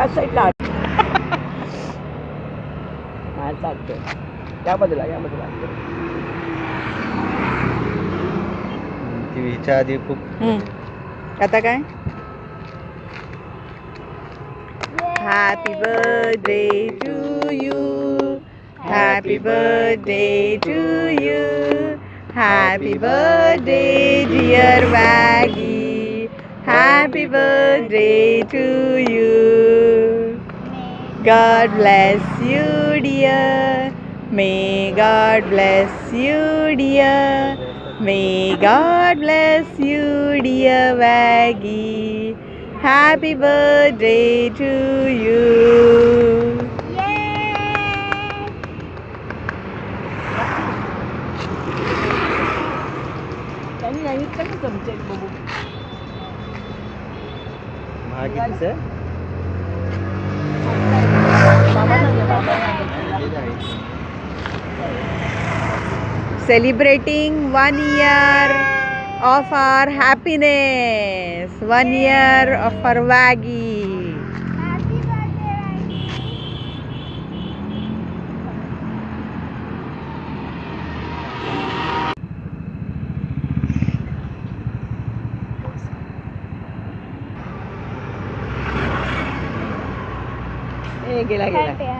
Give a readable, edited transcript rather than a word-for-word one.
या साईडला हा चालतंय या बाजूला हिच्या आधी खूप आता काय happy birthday to you happy birthday to you happy birthday dear वॅगी happy birthday to you God bless you dear may God bless you dear may God bless you dear Vaggie happy birthday to you celebrating 1 year of our happiness 1 year of our Vaggie Happy birthday, Vaggie. गेला Happy.